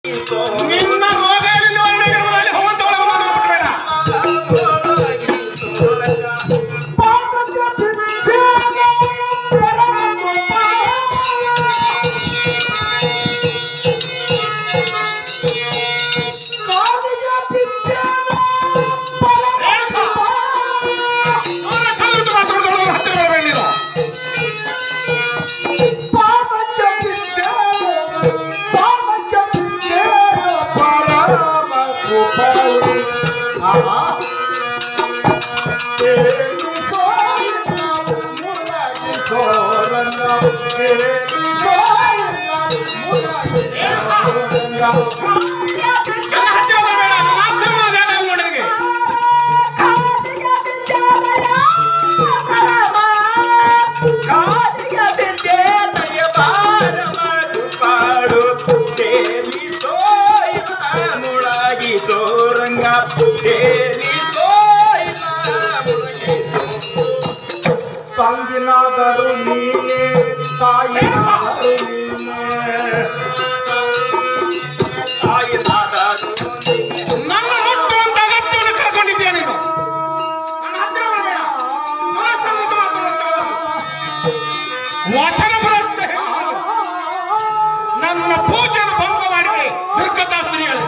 ನಿನ್ನ ರೋಗ ನಿವಾರಣೆಗೆ ಹೋಗುವಂತ ತಂಗಿನಾದರೂ ನೀನೇ ತಾಯಿನಾದರೂ ನನ್ನ ಮುಟ್ಟುವಂತ ಅಗತ್ಯವನ್ನು ಕಳ್ಕೊಂಡಿದ್ದೀಯ ನೀನು. ವಚನ ಬರುತ್ತೆ ನನ್ನ ಪೂಜೆಯನ್ನು ಭಂಗ ಮಾಡಿದೆ ದುರ್ಗತಾ ಸ್ತ್ರೀಗಳು.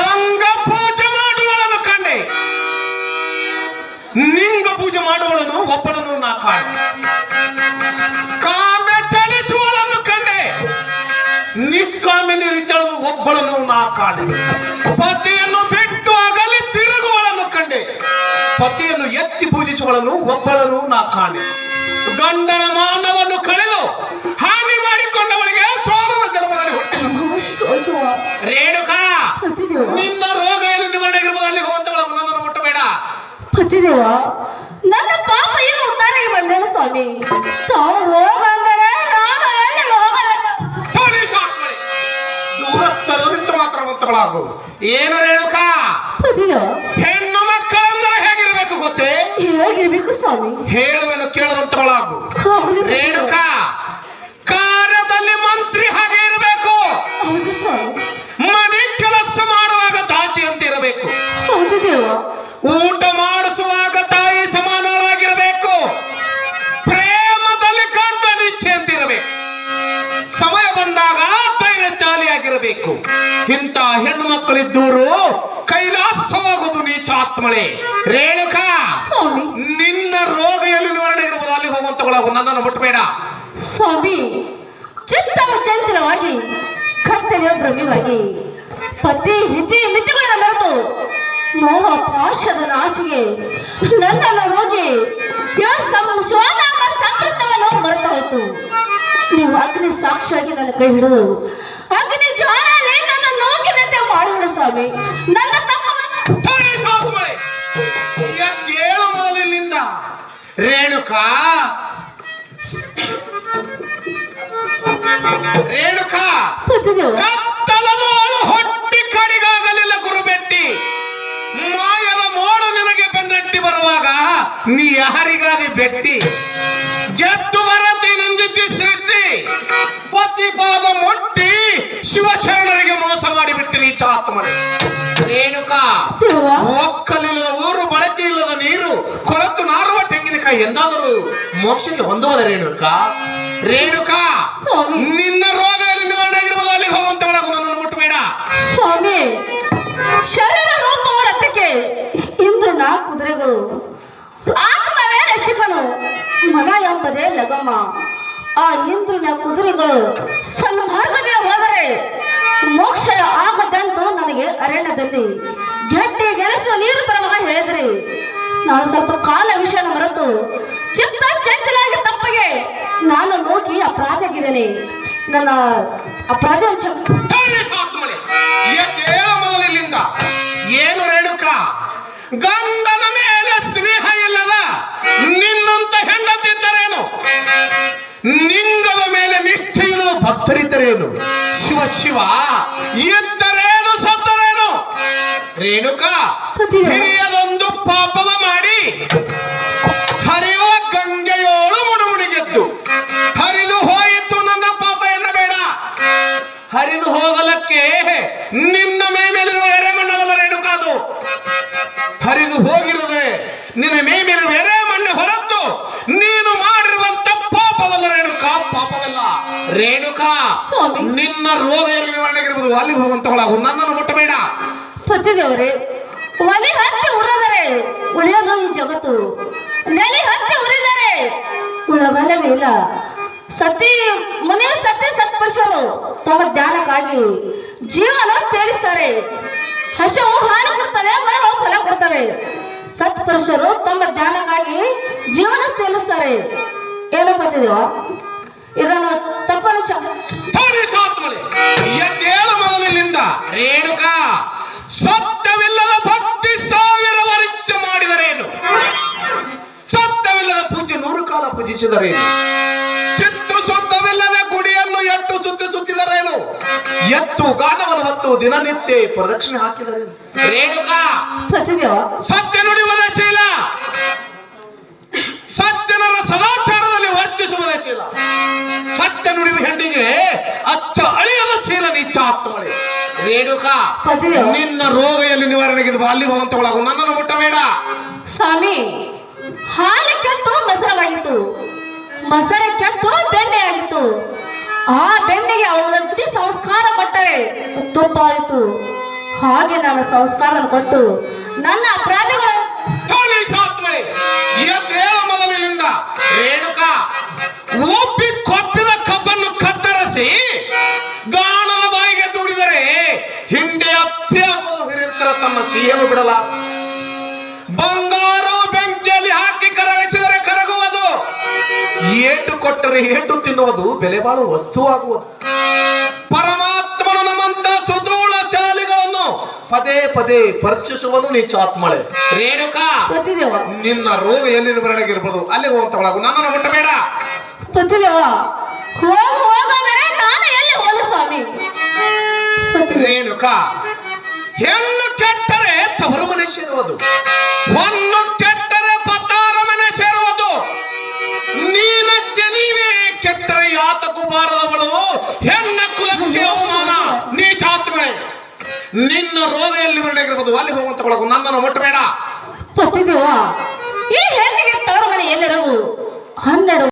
ಅಂಗ ಪೂಜೆ ಮಾಡುವಳನ್ನು ಕಂಡೆ, ನಿಂಗ ಪೂಜೆ ಮಾಡುವಳನ್ನು ಒಬ್ಬಳನ್ನು ನಾ ಕಾಣೆ. ಕಾಮ್ಯ ಚಲಿಸುವಳನ್ನು ಕಂಡೆ, ನಿಷ್ಕಾಮ್ಯ ನಿರೀಚಳನ್ನು ಒಬ್ಬಳನ್ನು ನಾ ಕಾಣೆ. ಪತಿಯನ್ನು ಬಿಟ್ಟು ಅಗಲಿ ತಿರುಗುವಳನ್ನು ಕಂಡೆ, ಪತಿಯನ್ನು ಎತ್ತಿ ಪೂಜಿಸುವಳನ್ನು ಒಬ್ಬಳನ್ನು ನಾ ಕಾಣೆ. ಗಂಡನ ಮಾನವನ್ನು ಕಳೆದು ಹಾನಿ ಮಾಡಿಕೊಂಡವಳಿಗೆ ಸೋದರ ಜನ್ಮದಲ್ಲಿ ಹುಟ್ಟಿದ ರೇಣುಕಾ, ನಿನ್ನ ರೋಗ ಎಲ್ಲಿ ನಿವಾರಣೆಗಿರ್ಬೋದು ಅಲ್ಲಿ ಹೋಗುವಂತವಳು ನನ್ನನ್ನು ಮುಟ್ಟಬೇಡ. ಪತಿದೇವ, ನನ್ನ ಪಾಪ ಈಗ ಉದ್ದಾರಿಗೆ ಬಂದೇನು ಸ್ವಾಮಿ. ತಾವು ಹೋಗಂದರೆ ನಾನು ಎಲ್ಲಿ ಹೋಗಲ್ಲ. ದೂರ ಸರಿದು ನಿಂತು ಮಾತ್ರ ಮಂತಗಳಾಗು. ಏನು ರೇಣುಕಾ, ಪತಿದೇವ, ಹೆಣ್ಣು ಮಕ್ಕಳೆಂದರೆ ಹೇಗಿರ್ಬೇಕು ಗೊತ್ತೇ? ಹೇಗಿರ್ಬೇಕು ಸ್ವಾಮಿ? ಹೇಳುವೆನು ಕೇಳುವಂತವಳಾಗು. ರೇಣುಕಾ, ಕಾರ್ಯದಲ್ಲಿ ಮಂತ್ರಿ ಹಾಗೆ ಇರಬೇಕು. ಹೌದು ಸ್ವಾಮಿ. ಮನೆ ಕೆಲಸ ಮಾಡುವಾಗ ದಾಸಿ ಅಂತ ಇರಬೇಕು. ಹೌದು ದೇವ. ಊಟ ಮಾಡಿಸುವಾಗ ತಾಯಿ ಸಮಾನಳಾಗಿರಬೇಕು. ಪ್ರೇಮದಲ್ಲಿ ಗಂಡ ನಿಶ್ಚಯ ಅಂತ ಇರಬೇಕು. ಸಮಯ ಬಂದಾಗ ಧೈರ್ಯಶಾಲಿಯಾಗಿರಬೇಕು. ಇಂಥ ಹೆಣ್ಣು ಮಕ್ಕಳಿದ್ದೂರು ಕೈಲಾಸವಾಗುವುದು ನೀಚಾತ್ಮಳೆ. ರೇಣುಕಾ, ನಿನ್ನ ರೋಗ ಎಲ್ಲಿ ನಿವಾರಣೆ ಇರಬಹುದು ಅಲ್ಲಿ ಹೋಗುವಂತಗಳಾಗು, ನನ್ನನ್ನು ಮುಟ್ಟಬೇಡ. ಸ್ವಾಮಿ, ಚಿತ್ತವ ಚಂಚಲವಾಗಿ ಕರ್ತವ್ಯ ಭ್ರಮ್ಯವಾಗಿ ಪತಿ ಹಿತಿ ಮಿತಿಗಳನ್ನು ಮರೆತು ಮೋಹ ಪಾಶದ ನಾಶಿಗೆ ನನ್ನನ್ನು ಹೋಗಿ ಸ್ವನಾಮ ಸಂಕೃತವನ್ನು ಮರೆತು ಹೋಯ್ತು. ನೀವು ಅಗ್ನಿ ಸಾಕ್ಷಿಯಾಗಿ ನನ್ನ ಕೈ ಹಿಡಿದು ಅಗ್ನಿ ಜ್ವಾಲಲ್ಲಿ ನನ್ನ ನೋಕಿನಂತೆ ಮಾಡುವ ಸ್ವಾಮಿ. ನನ್ನ ಏಳು ಮೊದಲಿನಿಂದ ರೇಣುಕಾ, ರೇಣುಕಾ, ಕತ್ತಲದೋಳು ಹೊಟ್ಟಿ ಕಡಿಗಾಗಲಿಲ್ಲ ಗುರುಬೆಟ್ಟಿ. ಮಾಯದ ಮೋಡ ನಿನಗೆ ಬೆನ್ನಟ್ಟಿ ಬರ ಬರುವಾಗ ನೀ ಯಾರಿಗಾದಿ ಬೆಟ್ಟಿ ಗೆದ್ದು ಬರತಿ ನಂದಿದ್ದಿ ಸೃಷ್ಟಿ ಪತಿಪಾದ ಮುಟ್ಟಿ ಶಿವಶರಣರಿಗೆ ಮೋಸ ಮಾಡಿಬಿಟ್ಟು ನೀ ಚಾತ್ಮನೆ ರೇಣುಕಾ ದೇವ ಒಕ್ಕಲಿಲ್ಲದ ಊರು ಬಳಕೆ ಇಲ್ಲದ ನೀರು ಕೊಳತು ನಾರುವ ತೆಂಗಿನಕಾಯಿ ಎಂದಾದರೂ ಮೋಕ್ಷಕ್ಕೆ ಹೊಂದುವುದ ರೇಣುಕಾ ರೇಣುಕಾ ಸ್ವಾಮಿ ನಿನ್ನ ರೋಗದಲ್ಲಿ ನಿವಾರಣೆ ಆಗಿರ್ಬೋದು ಅಲ್ಲಿಗೆ ಹೋಗುವಂತ ಒಳಗು ನನ್ನನ್ನು ಮುಟ್ಟಬೇಡ ಸ್ವಾಮಿ ಶರೀರ ರೂಪವರತ್ತಕ್ಕೆ ಇಂದ್ರನ ಕುದುರೆಗಳು ಆತ್ಮವೇ ರಕ್ಷಕನು ಮನ ಎಂಬುದೇ ಲಗಮ ಆ ಇಂದ್ರನ ಕುದುರೆಗಳು ಸನ್ಮಾರ್ಗದಲ್ಲಿ ಹೋದರೆ ಮೋಕ್ಷ ಆಗದಂತೂ ನನಗೆ ಅರಣ್ಯದಲ್ಲಿ ಗಟ್ಟಿ ಗೆಣಸು ನೀರು ತರುವಾಗ ಹೇಳಿದ್ರಿ ನಾನು ಸ್ವಲ್ಪ ಕಾಲ ವಿಷಯ ಮರೆತು ಚಿತ್ತ ಚಂಚಲಾಗಿ ತಪ್ಪಿಗೆ ನಾನು ಹೋಗಿ ಅಪರಾಧಿಯಾಗಿದ್ದೇನೆ ನನ್ನ ಅಪರಾಧ ಮೊದಲಿನಿಂದ ಏನು ರೇಣುಕಾ ಗಂಡನ ಮೇಲೆ ಸ್ನೇಹ ಇಲ್ಲದ ನಿನ್ನಂತ ಹೆಂಡತಿದ್ದರೇನು ನಿಂಗದ ಮೇಲೆ ನಿಷ್ಠೆ ಇಲ್ಲದ ಭಕ್ತರಿದ್ದರೇನು ಶಿವ ಶಿವ ಇದ್ದರೇನು ಸತ್ತರೇನು ರೇಣುಕಾ ಹಿರಿಯದೊಂದು ಪಾಪವ ಮಾಡಿ ಹರಿಯುವ ಗಂಗೆಯೋಳು ಮುಡುಮುಡಿಗೆದ್ದು ಹರಿದು ಹೋಯಿತು ನನ್ನ ಪಾಪ ಎನ್ನಬೇಡ ಹರಿದು ಹೋಗಲಕ್ಕೆ ನಿನ್ನ ಮೇಲಿರುವ ಎರೆಮಣ್ಣವಲ್ಲ ರೇಣುಕಾ ಅದು ಹರಿದು ಹೋಗಿರುತ್ತದೆ ನಿನ್ನ ಮೇಲಿರುವ ಎರೆಮಣ್ಣು ಹೊರತು ನೀನು ಮಾಡಿರುವಂತ ಪಾಪವಲ್ಲ ರೇಣುಕಾ ಪಾಪವಲ್ಲ ರೇಣುಕಾ ಸ್ವಾಮಿ. ನಿನ್ನ ರೋಗ ಎಲ್ಲಿ ನಿವಾರಣೆಗಿರ್ಬೋದು ಅಲ್ಲಿ ಹೋಗುವಂತ ಒಳಗು ನನ್ನನ್ನು ಮುಟ್ಟಬೇಡ ಪತಿದೇವರೇ ಒಲೆ ಹತ್ತಿ ಉರಿದರೆ ಉಳಿಯೋದು ಈ ಜಗತ್ತು ನೆಲೆ ಹತ್ತಿ ಉರಿದರೆ ಉಳಗಲ್ಲವೇ ಇಲ್ಲ ಸತಿ ಮನೆ ಸತ್ಯ ಸತ್ಪುರುಷರು ತಮ್ಮ ಧ್ಯಾನಕ್ಕಾಗಿ ಜೀವನ ತೇಲಿಸ್ತಾರೆ ಹಸವು ಹಾಲು ಕೊಡ್ತವೆ ಮರಗಳು ಫಲ ಕೊಡ್ತವೆ ಸತ್ಪುರುಷರು ತಮ್ಮ ಧ್ಯಾನಕ್ಕಾಗಿ ಜೀವನ ತೇಲಿಸ್ತಾರೆ ಏನು ಪತಿದೇವ ಇದನ್ನು ತಪ್ಪಲು ಎದ್ದೇಳು ಮೊದಲಿನಿಂದ ರೇಣುಕಾ ಸತ್ಯವಿಲ್ಲದ ಭಕ್ತಿ 1000 ವರ್ಷ ಮಾಡಿದರೇನು ಸತ್ಯವಿಲ್ಲದ ಪೂಜೆ 100 ಕಾಲ ಪೂಜಿಸಿದರೇನು ಚಿತ್ತು ಸುತ್ತವಿಲ್ಲದ ಗುಡಿಯನ್ನು ಎಟ್ಟು ಸುತ್ತಿದರೇನು ಎತ್ತು ಗಾನವನ್ನು ಹೊತ್ತು ದಿನನಿತ್ಯ ಪ್ರದಕ್ಷಿಣೆ ಹಾಕಿದರೇನು ರೇಣುಕಾ ಪತಿದೇವ ಸತ್ಯ ನುಡಿಯುವುದ ಶೀಲ ಸಜ್ಜನರ ಸದಾಚಾರದಲ್ಲಿ ವರ್ತಿಸುವುದೇ ಶೀಲ ಸತ್ಯ ನುಡಿದ ಹೆಣ್ಣಿಗೆ ಅಚ್ಚ ಅಳಿಯದ ಶೀಲ ನೀಚ ಆತ್ಮಳೆ ರೇಣುಕಾ ಪತಿದೇವ ನಿನ್ನ ರೋಗ ಎಲ್ಲಿ ನಿವಾರಣೆಗಿದ್ದು ಅಲ್ಲಿ ಹೋಗುವಂತ ಒಳಗು ನನ್ನನ್ನು ಮುಟ್ಟಬೇಡ ಸ್ವಾಮಿ ಹಾಲು ಕೆಟ್ಟು ಮೊಸರವಾಗಿತ್ತು ಮೊಸರು ಕೆಟ್ಟು ಬೆಣ್ಣೆ ಆಗಿತ್ತು ಆ ಬೆಣ್ಣೆಗೆ ಅವಳಂತೂ ಸಂಸ್ಕಾರ ಕೊಟ್ಟರೆ ತುಪ್ಪ ಆಯಿತು ಹಾಗೆ ನಾನು ಸಂಸ್ಕಾರ ಕೊಟ್ಟು ನನ್ನ ಅಪರಾಧಿಗಳ ಮೊದಲಿನಿಂದ ರೇಣುಕಾ ಒಪ್ಪಿ ಕೊಪ್ಪಿದ ಕಬ್ಬನ್ನು ಕತ್ತರಿಸಿ ಗಾಣದ ಬಾಯಿಗೆ ದುಡಿದರೆ ಹಿಂದೆ ಅಪ್ಪಿ ಆಗೋದು ಹಿರಿಯಂತರ ತಮ್ಮ ಸಿಹಿಯನ್ನು ಬಿಡಲ ಬಂಗಾರ ಬೆಂಕಿಯಲ್ಲಿ ಹಾಕಿ ಕರಗಿಸಿದರೆ ಕರಗುವುದು ಏಟು ಕೊಟ್ಟರೆ ಏಟು ತಿನ್ನುವುದು ಬೆಲೆ ಬಾಳುವ ವಸ್ತುವಾಗುವುದು ಪರಮಾತ್ಮನು ನಮ್ಮಂತ ಸುದೂಳ ಶಾಲಿಗಳನ್ನು ಪದೇ ಪದೇ ಪರೀಕ್ಷಿಸುವನು ನೀಚಾತ್ಮಳೆ ರೇಣುಕಾ ಪತಿದೇವ ನಿನ್ನ ರೋಗ ಎಲ್ಲಿ ನಿವಾರಣೆಗಿರ್ಬೋದು ಅಲ್ಲಿ ಹೋಗುವಂತ ಒಳಗು ನನ್ನನ್ನು ಮುಟ್ಟಬೇಡ ಪತಿದೇವ ಹೋಗಂದರೆ ನಾನು ಎಲ್ಲಿ ಹೋದ ಸ್ವಾಮಿ ರೇಣುಕಾ ಹೆಣ್ಣು ಕೆಟ್ಟರೆ ತವರು ಮನೆ ಸೇರುವುದು ಒಂದು ಕೆಟ್ಟರೆ ಪತಾರ ಮನೆ ಸೇರುವುದು ನೀನೇ ಕೆಟ್ಟರೆ ಯಾತಕ್ಕೂ ಬಾರದವಳು ಹೆಣ್ಣ ಕುಲಕ್ಕೆ ಅವಮಾನ ನೀಚಾತ್ಮೆ ನಿನ್ನ ರೋಗ ಎಲ್ಲಿ ನಿವಾರಣೆಗಿರ್ಬೋದು ಅಲ್ಲಿ ಹೋಗುವಂತ ಒಳಗು ನನ್ನನ್ನು ಮುಟ್ಟಬೇಡ ಪತಿದೇವ ಈ ಹೆಣ್ಣಿಗೆ ತವರು ಮನೆ ಎಲ್ಲರೂ 12